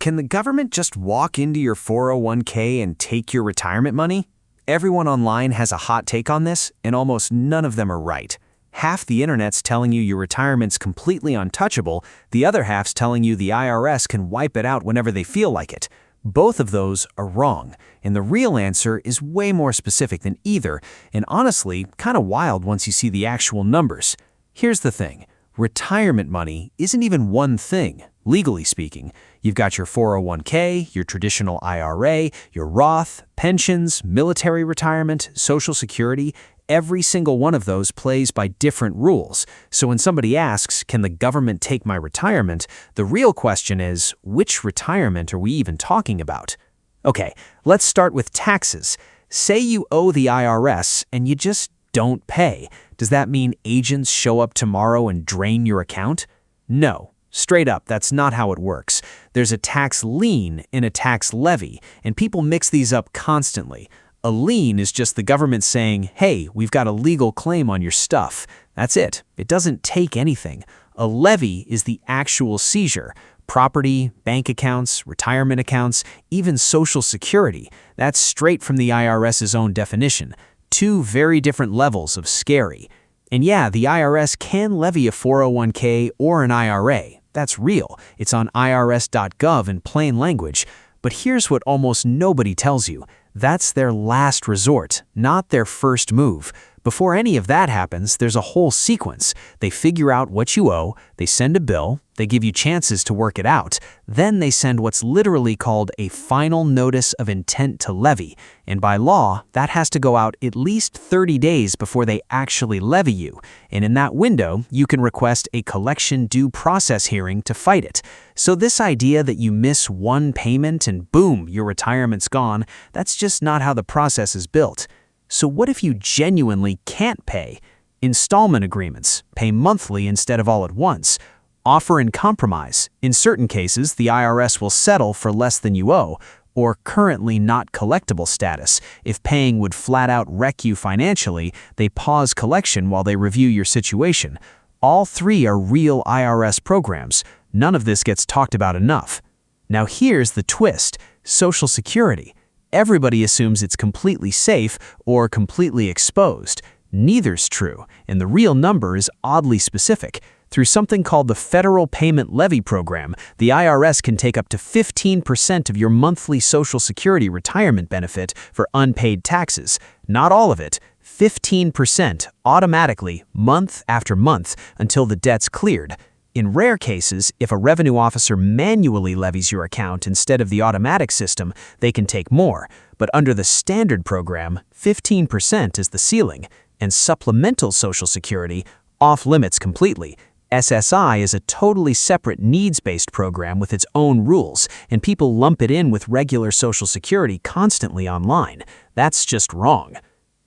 Can the government just walk into your 401k and take your retirement money? Everyone online has a hot take on this, and almost none of them are right. Half the internet's telling you your retirement's completely untouchable, the other half's telling you the IRS can wipe it out whenever they feel like it. Both of those are wrong, and the real answer is way more specific than either, and honestly, kind of wild once you see the actual numbers. Here's the thing. Retirement money isn't even one thing, legally speaking. You've got your 401k, your traditional IRA, your Roth, pensions, military retirement, Social Security. Every single one of those plays by different rules. So when somebody asks, can the government take my retirement, the real question is, which retirement are we even talking about? Okay, let's start with taxes. Say you owe the IRS and you just don't pay. Does that mean agents show up tomorrow and drain your account? No. Straight up, that's not how it works. There's a tax lien and a tax levy, and people mix these up constantly. A lien is just the government saying, hey, we've got a legal claim on your stuff. That's it. It doesn't take anything. A levy is the actual seizure. Property, bank accounts, retirement accounts, even Social Security. That's straight from the IRS's own definition. Two very different levels of scary. And yeah, the IRS can levy a 401k or an IRA. That's real. It's on irs.gov in plain language. But here's what almost nobody tells you. That's their last resort, not their first move. Before any of that happens, there's a whole sequence. They figure out what you owe, they send a bill, they give you chances to work it out, then they send what's literally called a final notice of intent to levy. And by law, that has to go out at least 30 days before they actually levy you. And in that window, you can request a collection due process hearing to fight it. So this idea that you miss one payment and boom, your retirement's gone, that's just not how the process is built. So what if you genuinely can't pay? Installment agreements, pay monthly instead of all at once. Offer in compromise. In certain cases, the IRS will settle for less than you owe, or currently not collectible status. If paying would flat out wreck you financially, they pause collection while they review your situation. All three are real IRS programs. None of this gets talked about enough. Now here's the twist: Social Security. Everybody assumes it's completely safe or completely exposed. Neither's true, and the real number is oddly specific. Through something called the Federal Payment Levy Program, the IRS can take up to 15% of your monthly Social Security retirement benefit for unpaid taxes. Not all of it, 15% automatically, month after month, until the debt's cleared. In rare cases, if a revenue officer manually levies your account instead of the automatic system, they can take more. But under the standard program, 15% is the ceiling, and supplemental Social Security off limits completely. SSI is a totally separate needs-based program with its own rules, and people lump it in with regular Social Security constantly online. That's just wrong.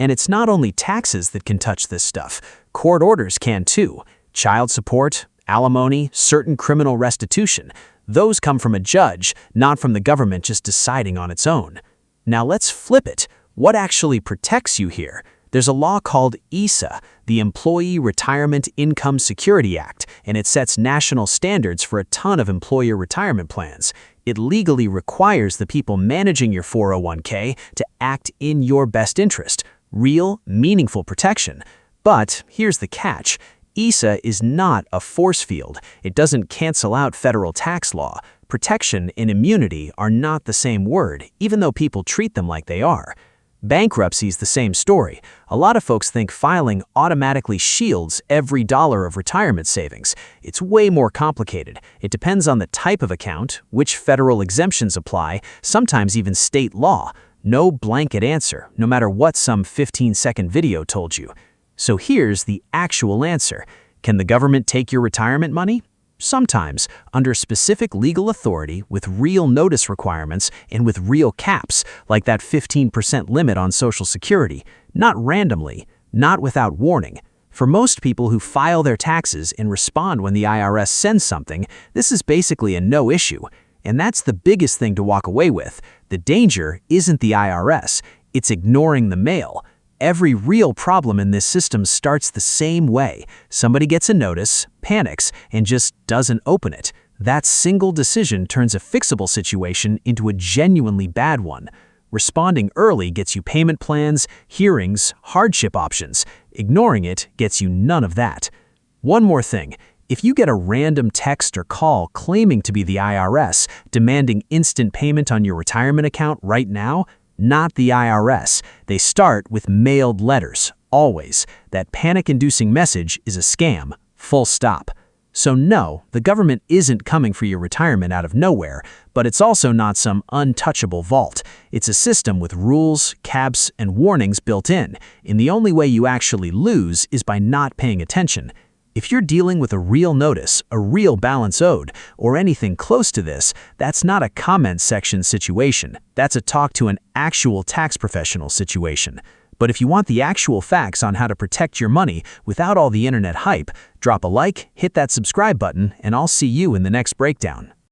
And it's not only taxes that can touch this stuff. Court orders can too. Child support, alimony, certain criminal restitution. Those come from a judge, not from the government just deciding on its own. Now let's flip it. What actually protects you here? There's a law called ERISA, the Employee Retirement Income Security Act, and it sets national standards for a ton of employer retirement plans. It legally requires the people managing your 401k to act in your best interest. Real, meaningful protection. But here's the catch. ERISA is not a force field. It doesn't cancel out federal tax law. Protection and immunity are not the same word, even though people treat them like they are. Bankruptcy's the same story. A lot of folks think filing automatically shields every dollar of retirement savings. It's way more complicated. It depends on the type of account, which federal exemptions apply, sometimes even state law. No blanket answer, no matter what some 15-second video told you. So here's the actual answer. Can the government take your retirement money? Sometimes, under specific legal authority with real notice requirements and with real caps, like that 15% limit on Social Security. Not randomly, not without warning. For most people who file their taxes and respond when the IRS sends something, this is basically a no issue. And that's the biggest thing to walk away with. The danger isn't the IRS, it's ignoring the mail. Every real problem in this system starts the same way. Somebody gets a notice, panics, and just doesn't open it. That single decision turns a fixable situation into a genuinely bad one. Responding early gets you payment plans, hearings, hardship options. Ignoring it gets you none of that. One more thing. If you get a random text or call claiming to be the IRS, demanding instant payment on your retirement account right now, not the IRS. They start with mailed letters, always. That panic-inducing message is a scam, full stop. So no, the government isn't coming for your retirement out of nowhere, but it's also not some untouchable vault. It's a system with rules, caps, and warnings built in, and the only way you actually lose is by not paying attention. If you're dealing with a real notice, a real balance owed, or anything close to this, that's not a comment section situation. That's a talk to an actual tax professional situation. But if you want the actual facts on how to protect your money without all the internet hype, drop a like, hit that subscribe button, and I'll see you in the next breakdown.